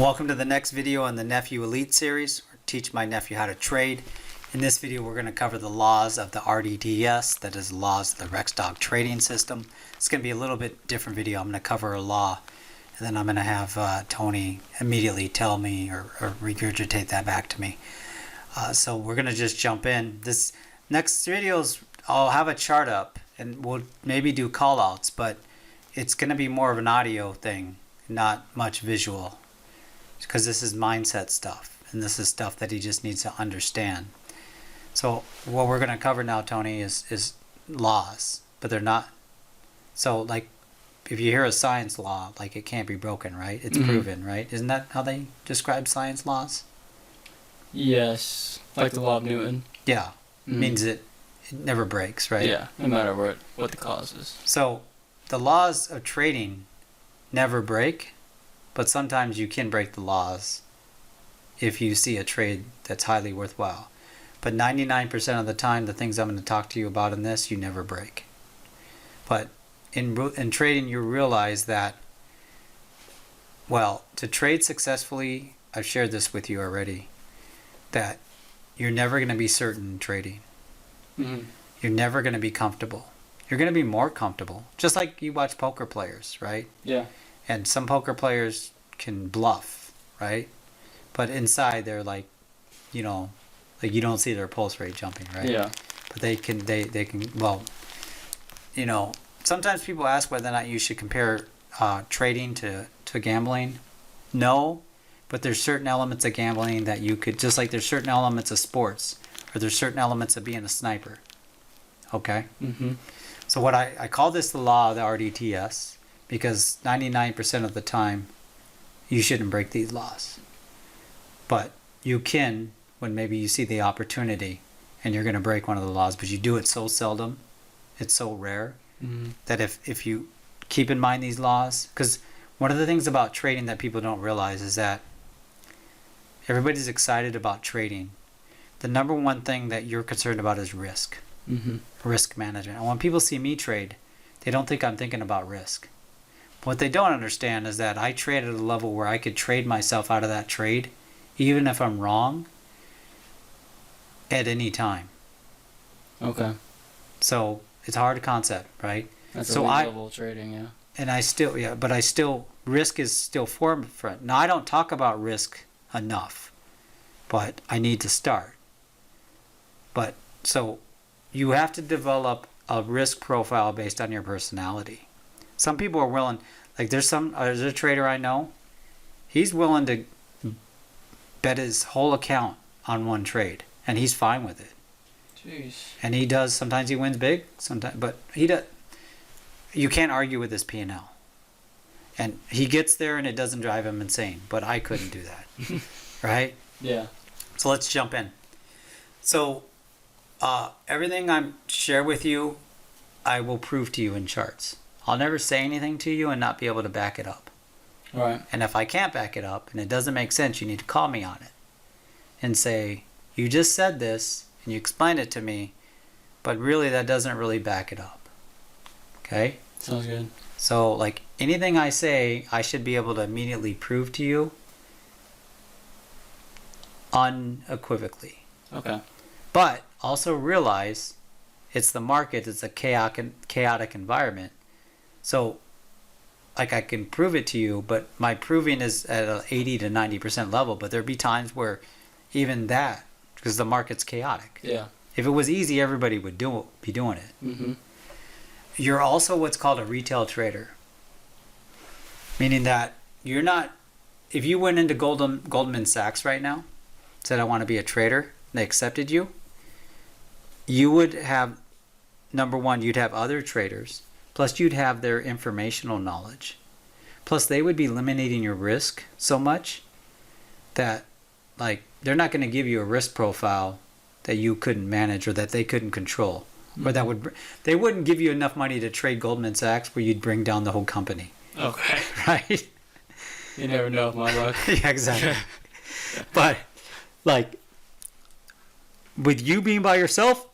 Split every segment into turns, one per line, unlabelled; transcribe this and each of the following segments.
Welcome to the next video in the Nephew Elite series, or Teach My Nephew How to Trade. In this video we're going to cover the laws of the RDTS, that is laws of the RexDog trading system. It's going to be a little bit different video. I'm going to cover a law and then I'm going to have Tony immediately tell me or regurgitate that back to me. So we're going to just jump in. This next videos I'll have a chart up and we'll maybe do call outs, but it's going to be more of an audio thing, not much visual. Because this is mindset stuff and this is stuff that he just needs to understand. So what we're going to cover now, Tony, is laws, but they're not. So like if you hear a science law, like it can't be broken, right? It's proven, right? Isn't that how they describe science laws?
Yes, like the law of Newton.
Yeah, means it never breaks, right?
Yeah, no matter what the cause is.
So the laws of trading never break. But sometimes you can break the laws if you see a trade that's highly worthwhile. But 99% of the time, the things I'm going to talk to you about in this, you never break. But in trading, you realize that, well, to trade successfully, I've shared this with you already, that you're never going to be certain in trading. You're never going to be comfortable. You're going to be more comfortable. Just like you watch poker players, right?
Yeah.
And some poker players can bluff, right? But inside they're like, you know, like you don't see their pulse rate jumping, right?
Yeah.
But they can, well, you know, sometimes people ask whether or not you should compare trading to gambling. No, but there's certain elements of gambling that you could, just like there's certain elements of sports, or there's certain elements of being a sniper. Okay? So what I call this the law of the RDTS, because 99% of the time, you shouldn't break these laws. But you can when maybe you see the opportunity and you're going to break one of the laws, but you do it so seldom, it's so rare, that if you keep in mind these laws, because one of the things about trading that people don't realize is that everybody's excited about trading. The number one thing that you're concerned about is risk. Risk management. And when people see me trade, they don't think I'm thinking about risk. What they don't understand is that I trade at a level where I could trade myself out of that trade, even if I'm wrong, at any time. Okay. So it's a hard concept, right?
That's
so
level trading, yeah.
And I still, but I still, risk is still forefront. Now I don't talk about risk enough, but I need to start. But so you have to develop a risk profile based on your personality. Some people are willing, like there's a trader I know, he's willing to bet his whole account on one trade, and he's fine with it.
Jeez.
And he does, sometimes he wins big, sometimes, but he does, you can't argue with his P&L. And he gets there and it doesn't drive him insane, but I couldn't do that, right?
Yeah.
So let's jump in. So everything I share with you, I will prove to you in charts. I'll never say anything to you and not be able to back it up.
Right.
And if I can't back it up and it doesn't make sense, you need to call me on it and say, you just said this and you explained it to me, but really that doesn't really back it up. Okay?
Sounds good.
So like anything I say, I should be able to immediately prove to you unequivocally.
Okay.
But also realize it's the market, it's a chaotic environment. So, like I can prove it to you, but my proving is at an 80 to 90% level. But there'd be times where even that, because the market's chaotic.
Yeah.
If it was easy, everybody would be doing it. You're also what's called a retail trader. Meaning that you're not, if you went into Goldman Sachs right now, said I want to be a trader, and they accepted you, you would have, number one, you'd have other traders. Plus, you'd have their informational knowledge. Plus, they would be eliminating your risk so much that, like, they're not going to give you a risk profile that you couldn't manage or that they couldn't control. Or that they wouldn't give you enough money to trade Goldman Sachs where you'd bring down the whole company.
Okay.
Right?
You never know with my luck.
Yeah, exactly. But, like, with you being by yourself,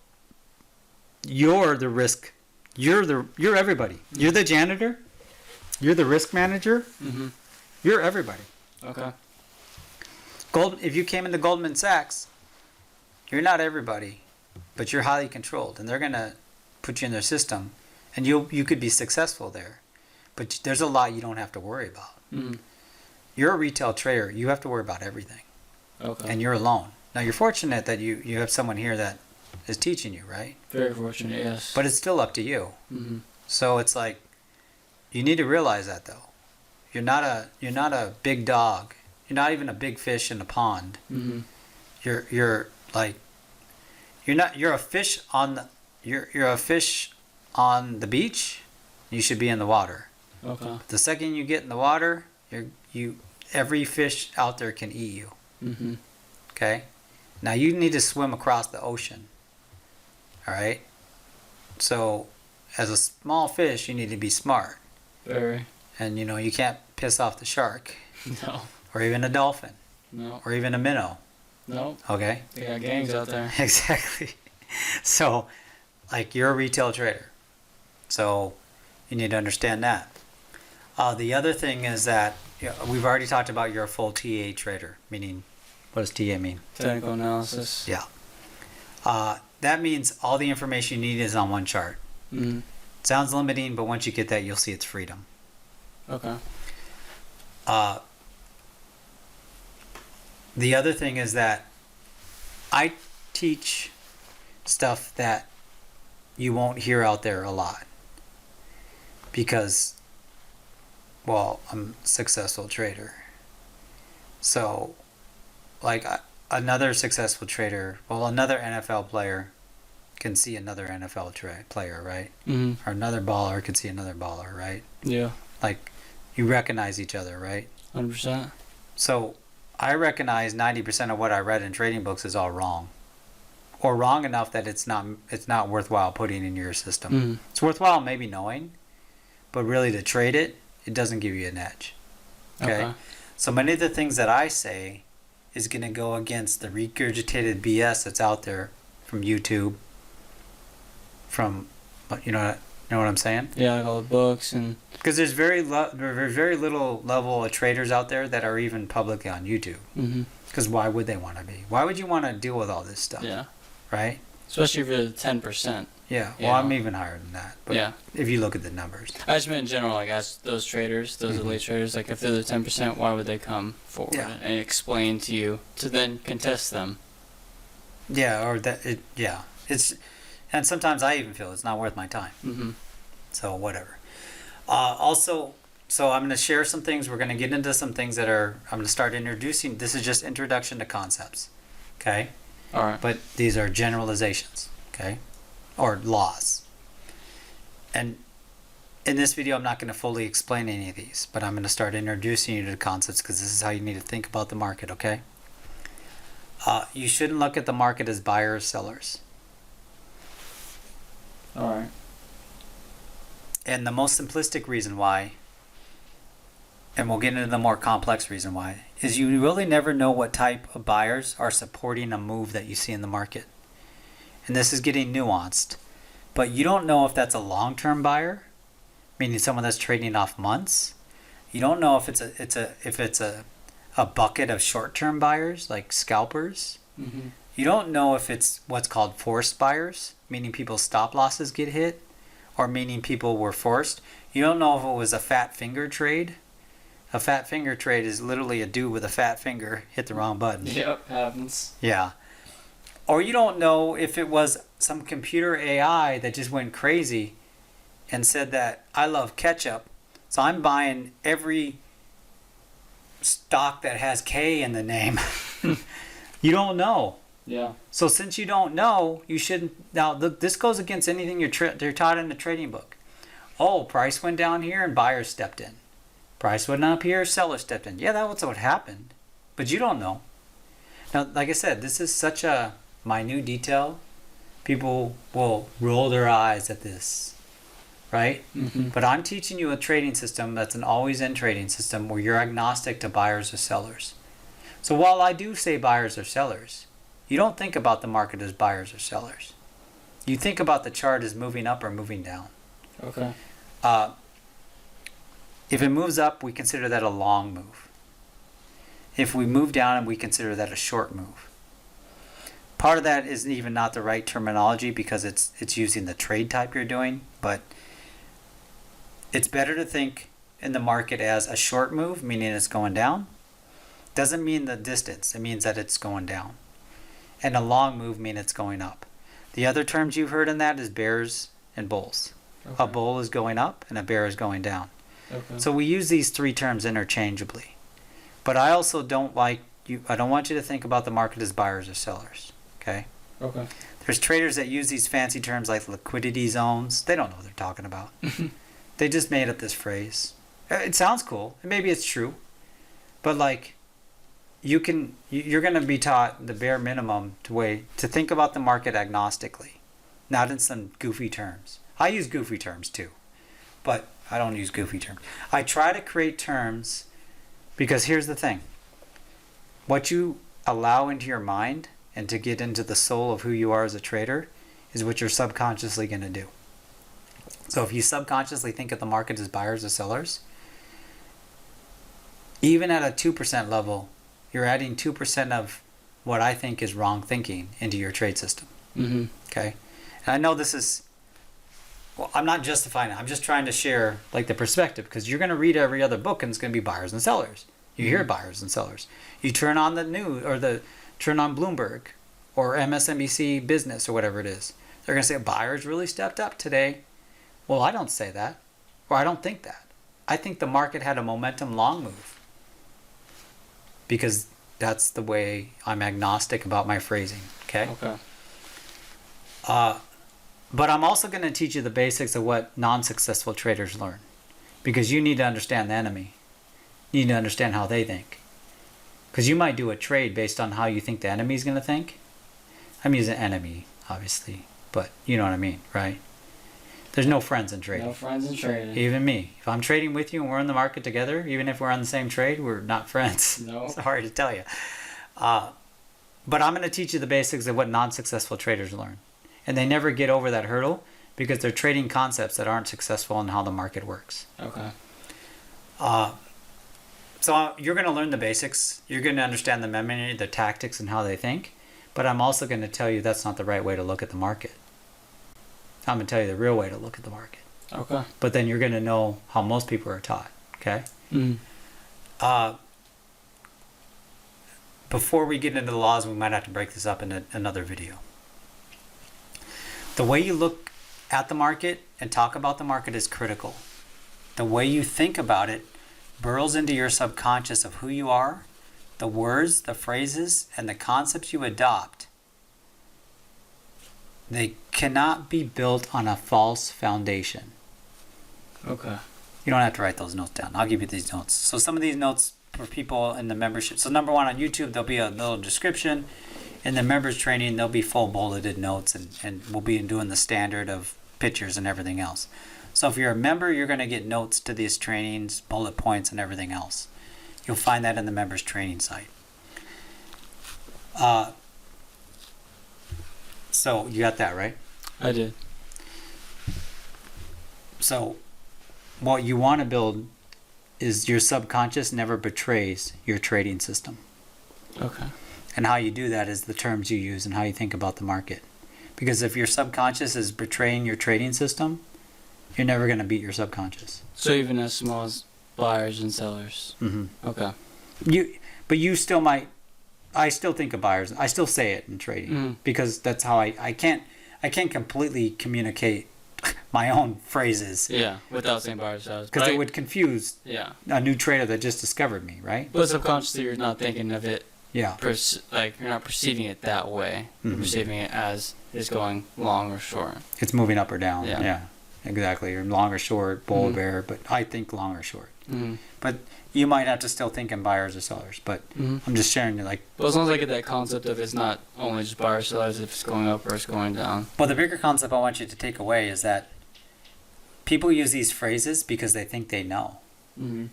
you're the risk. You're everybody. You're the janitor. You're the risk manager. You're everybody.
Okay.
If you came into Goldman Sachs, you're not everybody, but you're highly controlled, and they're gonna put you in their system, and you could be successful there. But there's a lot you don't have to worry about.
Mm.
You're a retail trader. You have to worry about everything.
Okay.
And you're alone. Now, you're fortunate that you have someone here that is teaching you, right?
Very fortunate, yes.
But it's still up to you.
Mm-hmm.
So it's like, you need to realize that, though. You're not a big dog. You're not even a big fish in the pond.
Mm-hmm.
You're a fish on the beach. You should be in the water.
Okay.
The second you get in the water, every fish out there can eat you.
Mm-hmm.
Okay? Now you need to swim across the ocean. All right? So, as a small fish, you need to be smart.
Very.
And you can't piss off the shark
No.
or even a dolphin
No.
or even a minnow.
No.
Okay?
They got gangs out there.
Exactly. So, like, you're a retail trader. So, you need to understand that. The other thing is that we've already talked about you're a full TA trader, meaning, what does TA mean?
Technical analysis.
Yeah. That means all the information you need is on one chart.
Mm-hmm.
Sounds limiting, but once you get that, you'll see its freedom.
Okay.
The other thing is that I teach stuff that you won't hear out there a lot. Because, well, I'm a successful trader. So, like, another successful trader, another NFL player can see another NFL player, right?
Mm-hmm.
Or another baller can see another baller, right?
Yeah.
Like, you recognize each other, right?
100%.
So, I recognize 90% of what I read in trading books is all wrong. Or wrong enough that it's not worthwhile putting in your system.
Mm-hmm.
It's worthwhile maybe knowing, but really to trade it doesn't give you an edge. Okay? So many of the things that I say is going to go against the regurgitated BS that's out there from YouTube, from, you know what I'm saying?
Yeah, like all the books and...
Because there's very little level of traders out there that are even publicly on YouTube.
Mm-hmm.
Because why would they want to be? Why would you want to deal with all this stuff?
Yeah.
Right?
Especially if you're the 10%.
Yeah.
You
Well,
know?
I'm even higher than that. But
Yeah.
if you look at the numbers.
I just meant in general, like, as those traders, those
Mm-hmm.
elite traders, like, if they're the 10%, why would they come forward
Yeah.
and explain to you to then contest them?
Yeah, or that, yeah. And sometimes I even feel it's not worth my time.
Mm-hmm.
So, whatever. Also, so I'm going to share some things. We're going to get into some things I'm going to start introducing. This is just introduction to concepts. Okay?
All right.
But these are generalizations. Okay? Or laws. And in this video, I'm not going to fully explain any of these, but I'm going to start introducing you to the concepts because this is how you need to think about the market, okay? You shouldn't look at the market as buyers, sellers.
All right.
And the most simplistic reason why, and we'll get into the more complex reason why, is you really never know what type of buyers are supporting a move that you see in the market. And this is getting nuanced. But you don't know if that's a long-term buyer, meaning someone that's trading off months. You don't know if it's a bucket of short-term buyers, like scalpers.
Mm-hmm.
You don't know if it's what's called forced buyers, meaning people's stop losses get hit, or meaning people were forced. You don't know if it was a fat finger trade. A fat finger trade is literally a dude with a fat finger hit the wrong button.
Yep, happens.
Yeah. Or you don't know if it was some computer AI that just went crazy and said that I love ketchup, so I'm buying every stock that has K in the name. You don't know.
Yeah.
So since you don't know, you shouldn't. Now, this goes against anything you're taught in the trading book. Oh, price went down here and buyers stepped in. Price went up here, sellers stepped in. Yeah, that was what happened. But you don't know. Now, like I said, this is such a minute detail. People will roll their eyes at this, right?
Mm-hmm.
But I'm teaching you a trading system that's an always-in trading system where you're agnostic to buyers or sellers. So while I do say buyers or sellers, you don't think about the market as buyers or sellers. You think about the chart as moving up or moving down.
Okay.
If it moves up, we consider that a long move. If we move down, and we consider that a short move. Part of that isn't even not the right terminology because it's using the trade type you're doing, but it's better to think in the market as a short move, meaning it's going down. Doesn't mean the distance, it means that it's going down. And a long move means it's going up. The other terms you've heard in that is bears and bulls.
Okay.
A bull is going up and a bear is going down.
Okay.
So we use these three terms interchangeably. But I also don't want you to think about the market as buyers or sellers. Okay?
Okay.
There's traders that use these fancy terms like liquidity zones. They don't know what they're talking about. They just made up this phrase. It sounds cool. And maybe it's true. But like you're going to be taught the bare minimum to think about the market agnostically, not in some goofy terms. I use goofy terms too, but I don't use goofy terms. I try to create terms because here's the thing. What you allow into your mind and to get into the soul of who you are as a trader is what you're subconsciously going to do. So if you subconsciously think of the market as buyers or sellers, even at a 2% level, you're adding 2% of what I think is wrong thinking into your trade system.
Mm-hmm.
Okay? And I know this is, well, I'm not justifying it. I'm just trying to share like the perspective because you're going to read every other book and it's going to be buyers and sellers. You hear buyers and sellers. You turn on the news or turn on Bloomberg or MSNBC Business or whatever it is. They're going to say buyers really stepped up today. Well, I don't say that, or I don't think that. I think the market had a momentum long move because that's the way I'm agnostic about my phrasing. Okay.
Okay.
But I'm also going to teach you the basics of what non-successful traders learn, because you need to understand the enemy. You need to understand how they think. Because you might do a trade based on how you think the enemy is going to think. I'm using enemy, obviously, but you know what I mean, right? There's no friends in trading.
No friends in trading.
Even me. If I'm trading with you and we're in the market together, even if we're on the same trade, we're not friends.
No.
Sorry to tell you. But I'm going to teach you the basics of what non-successful traders learn. And they never get over that hurdle because they're trading concepts that aren't successful in how the market works.
Okay.
So you're going to learn the basics. You're going to understand the memory, the tactics, and how they think. But I'm also going to tell you that's not the right way to look at the market. I'm going to tell you the real way to look at the market.
Okay.
But then you're going to know how most people are taught. Okay?
Mm-hmm.
Before we get into the laws, we might have to break this up in another video. The way you look at the market and talk about the market is critical. The way you think about it burrows into your subconscious of who you are, the words, the phrases, and the concepts you adopt. They cannot be built on a false foundation.
Okay.
You don't have to write those notes down. I'll give you these notes. So some of these notes for people in the membership. So number one, on YouTube, there'll be a little description. In the members training, there'll be full bulleted notes, and we'll be doing the standard of pictures and everything else. So if you're a member, you're going to get notes to these trainings, bullet points, and everything else. You'll find that in the members training site. So you got that, right?
I did.
So what you want to build is your subconscious never betrays your trading system.
Okay.
And how you do that is the terms you use and how you think about the market. Because if your subconscious is betraying your trading system, you're never going to beat your subconscious.
So even as small as buyers and sellers.
Mm-hmm.
Okay.
But you still might. I still think of buyers. I still say it in trading because that's how I can't completely communicate my own phrases.
Yeah, without saying buyers and sellers.
Because it would confuse a new trader that just discovered me, right?
But subconsciously, you're not thinking of it.
Yeah.
Like you're not perceiving it that way. You're perceiving it as it's going long or short.
It's moving up or down.
Yeah.
Yeah. Exactly. Or long or short, bull or bear. But I think long or short.
Mm-hmm.
But you might have to still think in buyers or sellers. But I'm just sharing like.
But as long as I get that concept of it's not only just buyers or sellers, if it's going up or it's going down.
Well, the bigger concept I want you to take away is that people use these phrases because they think they know.
Mm-hmm.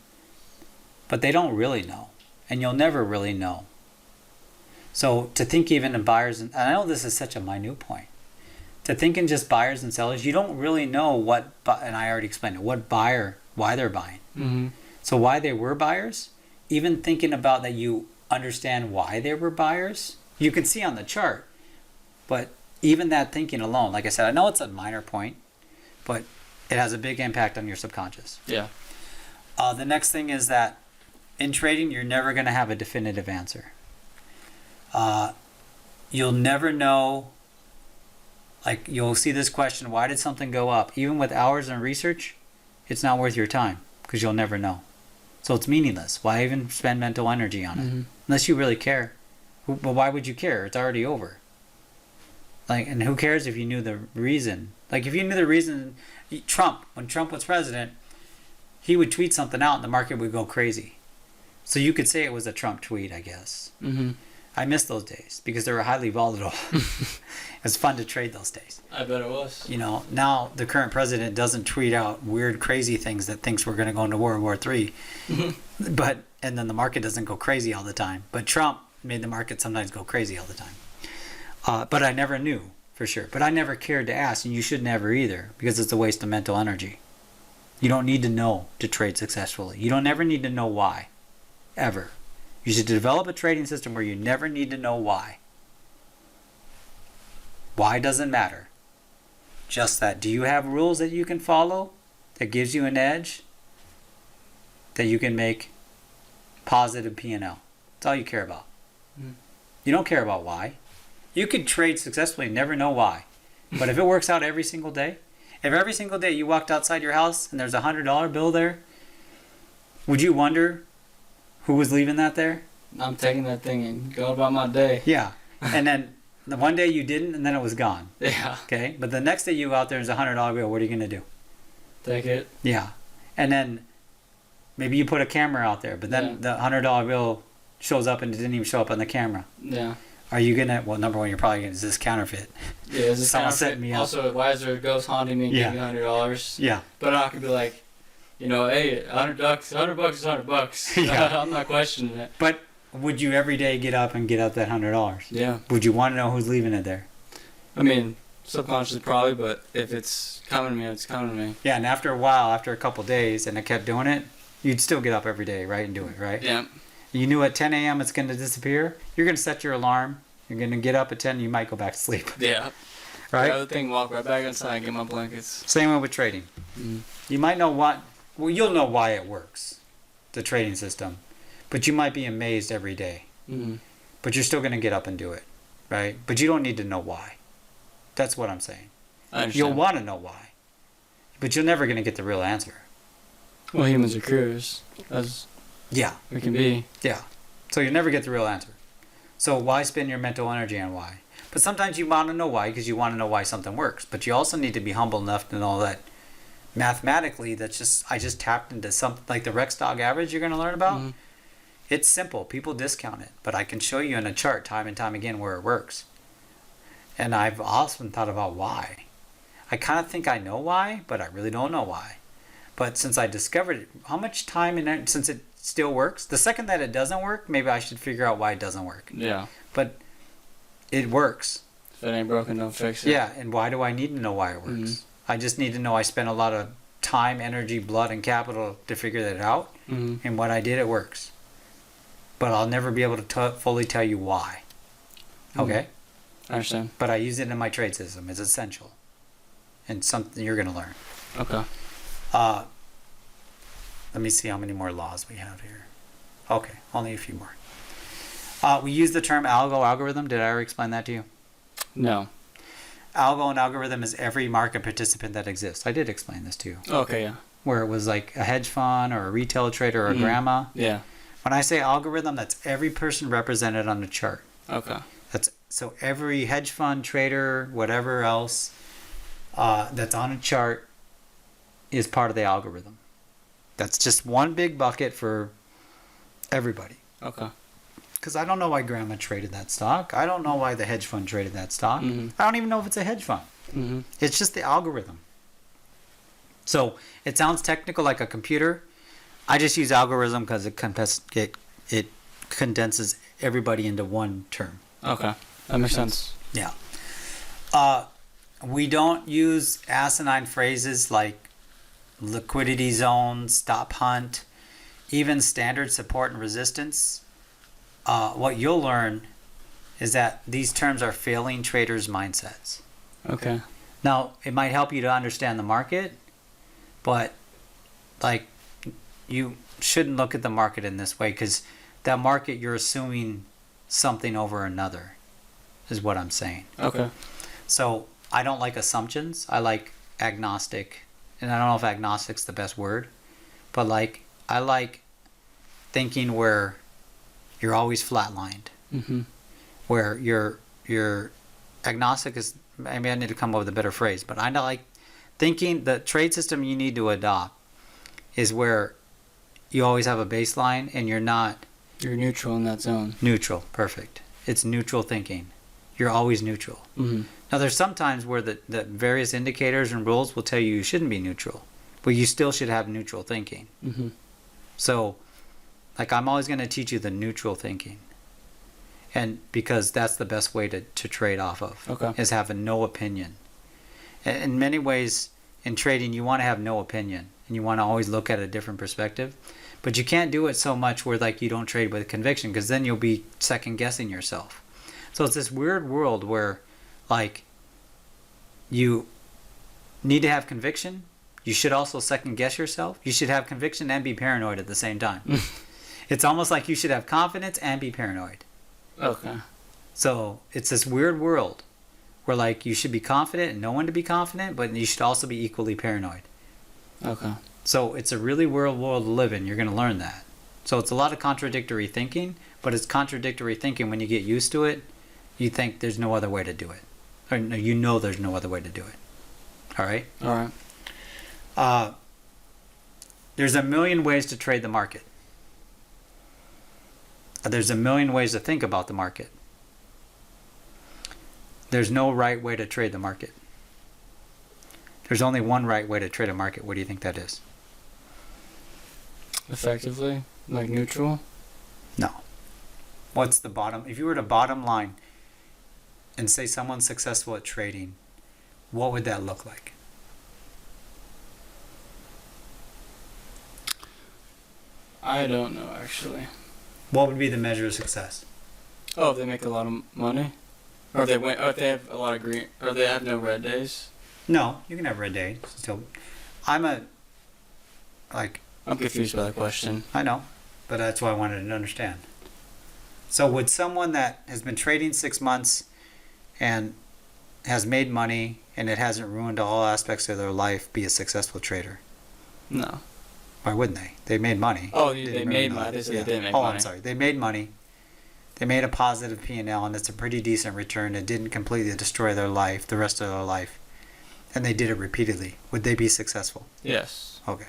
But they don't really know. And you'll never really know. So to think even in buyers, and I know this is such a minute point, to think in just buyers and sellers, you don't really know what, and I already explained it, what buyer, why they're buying.
Mm-hmm.
So why they were buyers, even thinking about that you understand why they were buyers. You can see on the chart, but even that thinking alone, like I said, I know it's a minor point, but it has a big impact on your subconscious.
Yeah.
The next thing is that in trading, you're never going to have a definitive answer. You'll never know. Like, you'll see this question, why did something go up? Even with hours and research, it's not worth your time because you'll never know. So it's meaningless. Why even spend mental energy on it? Unless you really care. But why would you care? It's already over. Like, and who cares if you knew the reason? Like, if you knew the reason, when Trump was president, he would tweet something out and the market would go crazy. So you could say it was a Trump tweet, I guess. I miss those days because they were highly volatile. It was fun to trade those days.
I bet it was.
You know, now the current president doesn't tweet out weird, crazy things that thinks we're going to go into World War III. And then the market doesn't go crazy all the time. But Trump made the market sometimes go crazy all the time. But I never knew for sure. But I never cared to ask, and you should never either, because it's a waste of mental energy. You don't need to know to trade successfully. You don't ever need to know why, ever. You should develop a trading system where you never need to know why. Why doesn't matter. Just that. Do you have rules that you can follow that gives you an edge that you can make positive P&L? That's all you care about. You don't care about why. You could trade successfully and never know why. But if it works out every single day, if every single day you walked outside your house and there's a $100 bill there, would you wonder who was leaving that there?
I'm taking that thing and going about my day.
Yeah. And then the one day you didn't, and then it was gone.
Yeah.
Okay? But the next day you go out there and there's a $100 bill, what are you going to do?
Take it.
Yeah. And then maybe you put a camera out there, but then the $100 bill shows up and it didn't even show up on the camera.
Yeah.
Are you going to, well, number one, you're probably going to, is this counterfeit?
Yeah, is this
Someone
counterfeit?
setting me up.
Also, why is there a ghost haunting me and giving me $100?
Yeah.
But I could be like, you know, hey, $100 is $100.
Yeah.
I'm not questioning it.
But would you every day get up and get up that $100?
Yeah.
Would you want to know who's leaving it there?
I mean, subconsciously probably, but if it's coming to me, it's coming to me.
Yeah, and after a while, after a couple days, and I kept doing it, you'd still get up every day, right, and do it, right?
Yeah.
You knew at 10 a.m. it's going to disappear. You're going to set your alarm. You're going to get up at 10, you might go back to sleep.
Yeah.
Right?
The other thing, walk right back inside and get my blankets.
Same way with trading. You might know you'll know why it works, the trading system, but you might be amazed every day. But you're still going to get up and do it, right? But you don't need to know why. That's what I'm saying.
I understand.
You'll want to know why, but you're never going to get the real answer.
Well, humans are curious, as
Yeah.
we can be.
Yeah. So you never get the real answer. So why spend your mental energy on why? But sometimes you want to know why because you want to know why something works. But you also need to be humble enough to know that mathematically, I just tapped into something like the RexDog average you're going to learn about. It's simple. People discount it. But I can show you in a chart time and time again where it works. And I've often thought about why. I kind of think I know why, but I really don't know why. But since I discovered it, how much time since it still works, the second that it doesn't work, maybe I should figure out why it doesn't work.
Yeah.
But it works.
If it ain't broken, don't fix it.
Yeah, and why do I need to know why it works? I just need to know I spent a lot of time, energy, blood, and capital to figure that out. And what I did, it works. But I'll never be able to fully tell you why. Okay?
I understand.
But I use it in my trade system. It's essential. And something you're going to learn.
Okay.
Let me see how many more laws we have here. Okay, only a few more. We use the term algorithm. Did I ever explain that to you?
No.
And algorithm is every market participant that exists. I did explain this to you.
Okay, yeah.
Where it was like a hedge fund or a retail trader or a grandma.
Yeah.
When I say algorithm, that's every person represented on the chart.
Okay.
So every hedge fund, trader, whatever else that's on a chart is part of the algorithm. That's just one big bucket for everybody.
Okay.
Because I don't know why grandma traded that stock. I don't know why the hedge fund traded that stock. I don't even know if it's a hedge fund. It's just the algorithm. So it sounds technical like a computer. I just use algorithm because it condenses everybody into one term.
Okay. That makes sense.
Yeah. We don't use asinine phrases like liquidity zone, stop hunt, even standard support and resistance. what you'll learn is that these terms are failing traders' mindsets.
Okay.
Now, it might help you to understand the market, but like you shouldn't look at the market in this way, because that market, you're assuming something over another, is what I'm saying.
Okay.
So I don't like assumptions. I like agnostic, and I don't know if agnostic's the best word, but like I like thinking where you're always flatlined,
Mm-hmm.
where you're agnostic is, maybe I need to come up with a better phrase, but I like thinking the trade system you need to adopt is where you always have a baseline and you're not
You're neutral in that zone.
neutral. Perfect. It's neutral thinking. You're always neutral.
Mm-hmm.
Now, there's some times where the various indicators and rules will tell you shouldn't be neutral, but you still should have neutral thinking.
Mm-hmm.
So, like, I'm always going to teach you the neutral thinking. And because that's the best way to trade off of,
Okay.
is have a no opinion. In many ways, in trading, you want to have no opinion, and you want to always look at a different perspective. But you can't do it so much where, like, you don't trade with conviction, because then you'll be second guessing yourself. So it's this weird world where, like, you need to have conviction. You should also second guess yourself. You should have conviction and be paranoid at the same time. It's almost like you should have confidence and be paranoid.
Okay.
So it's this weird world where, like, you should be confident and know when to be confident, but you should also be equally paranoid.
Okay.
So it's a really weird world to live in. You're going to learn that. So it's a lot of contradictory thinking, but it's contradictory thinking when you get used to it. You think there's no other way to do it. Or no, you know there's no other way to do it. All right?
All right.
There's a million ways to trade the market. There's a million ways to think about the market. There's no right way to trade the market. There's only one right way to trade a market. What do you think that is?
Effectively, like neutral.
No. What's the bottom? If you were to bottom line and say someone's successful at trading, what would that look like?
I don't know actually.
What would be the measure of success?
Oh, if they make a lot of money, or if they win, or if they have a lot of green, or they have no red days.
No, you can have red days. Still, I'm
confused by the question.
I know, but that's why I wanted to understand. So would someone that has been trading 6 months and has made money and it hasn't ruined all aspects of their life be a successful trader?
No.
Why wouldn't they? They made money.
Oh,
They
they
didn't
made
really
money.
know.
They said
Yeah.
they didn't make
Oh,
money.
I'm sorry. They made money. They made a positive P&L, and it's a pretty decent return. It didn't completely destroy their life, the rest of their life. And they did it repeatedly. Would they be successful?
Yes.
Okay.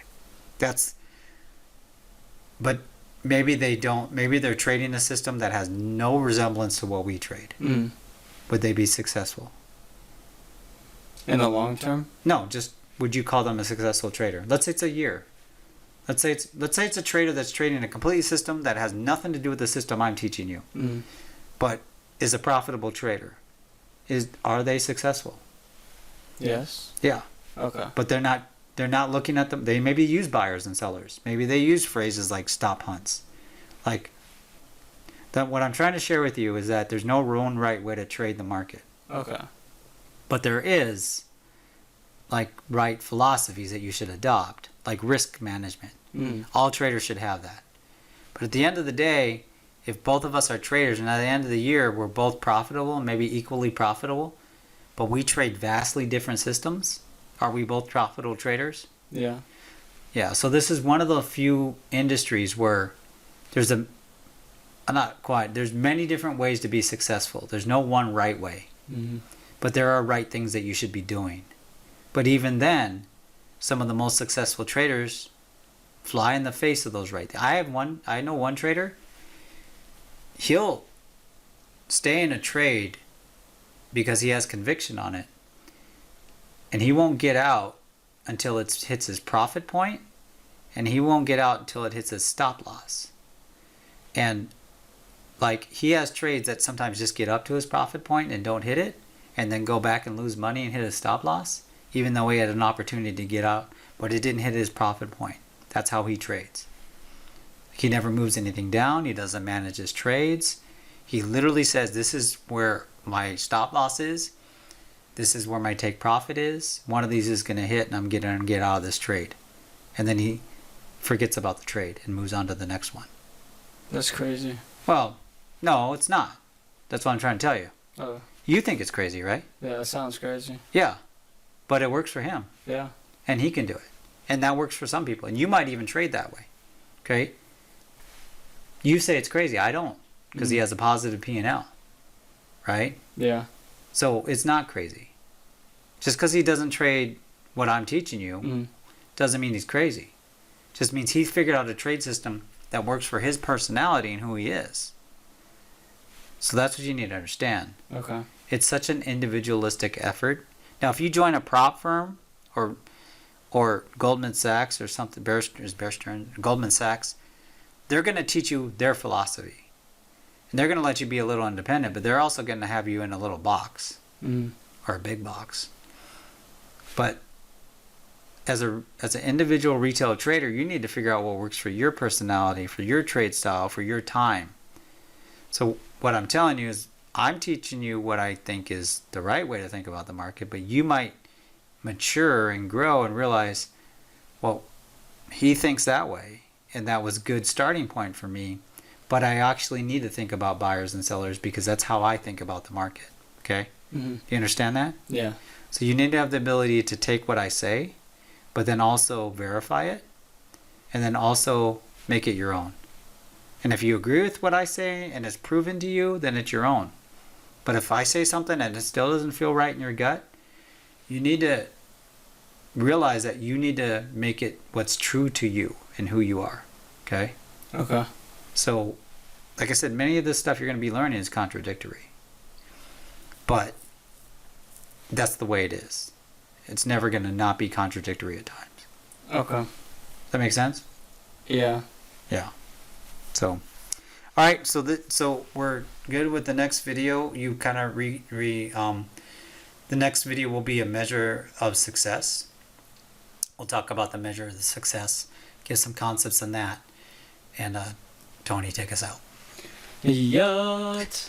But maybe they don't. Maybe they're trading a system that has no resemblance to what we trade.
Mm.
Would they be successful?
In the long term.
No, just would you call them a successful trader? Let's say it's a year. Let's say it's a trader that's trading a complete system that has nothing to do with the system I'm teaching you,
Mm.
but is a profitable trader. Are they successful?
Yes.
Yeah,
Okay.
but they're not looking at them. They maybe use buyers and sellers. Maybe they use phrases like stop hunts. Like that. What I'm trying to share with you is that there's no one right way to trade the market,
Okay.
but there is like right philosophies that you should adopt, like risk management.
Mm.
All traders should have that. But at the end of the day, if both of us are traders and at the end of the year we're both profitable, maybe equally profitable, but we trade vastly different systems, are we both profitable traders?
Yeah.
Yeah, so this is one of the few industries where there's there's many different ways to be successful. There's no one right way,
Mm-hmm.
but there are right things that you should be doing. But even then, some of the most successful traders fly in the face of those right things. I know one trader, he'll stay in a trade because he has conviction on it, and he won't get out until it hits his profit point, and he won't get out until it hits his stop loss. And like, he has trades that sometimes just get up to his profit point and don't hit it, and then go back and lose money and hit his stop loss, even though he had an opportunity to get out, but it didn't hit his profit point. That's how he trades. He never moves anything down. He doesn't manage his trades. He literally says, this is where my stop loss is. This is where my take profit is. One of these is going to hit and I'm going to get out of this trade. And then he forgets about the trade and moves on to the next one.
That's crazy.
Well, no, it's not. That's what I'm trying to tell you.
Oh.
You think it's crazy, right?
Yeah, that sounds crazy.
Yeah. But it works for him.
Yeah.
And he can do it. And that works for some people. And you might even trade that way. Okay? You say it's crazy. I don't. Because he has a positive P&L. Right?
Yeah.
So it's not crazy. Just because he doesn't trade what I'm teaching you doesn't mean he's crazy. Just means he figured out a trade system that works for his personality and who he is. So that's what you need to understand.
Okay.
It's such an individualistic effort. Now, if you join a prop firm or Goldman Sachs or something, Bear Stearns, Goldman Sachs, they're going to teach you their philosophy. And they're going to let you be a little independent, but they're also going to have you in a little box or a big box. But as an individual retail trader, you need to figure out what works for your personality, for your trade style, for your time. So what I'm telling you is I'm teaching you what I think is the right way to think about the market, but you might mature and grow and realize, well, he thinks that way, and that was a good starting point for me, but I actually need to think about buyers and sellers because that's how I think about the market. Okay? You understand that?
Yeah.
So you need to have the ability to take what I say, but then also verify it, and then also make it your own. And if you agree with what I say and it's proven to you, then it's your own. But if I say something and it still doesn't feel right in your gut, you need to realize that you need to make it what's true to you and who you are. Okay?
Okay.
So, like I said, many of this stuff you're going to be learning is contradictory. But that's the way it is. It's never going to not be contradictory at times.
Okay.
Does that make sense?
Yeah.
Yeah. So, all right. So we're good with the next video. You kind of the next video will be a measure of success. We'll talk about the measure of the success, give some concepts on that, and Tony, take us out.
Yacht.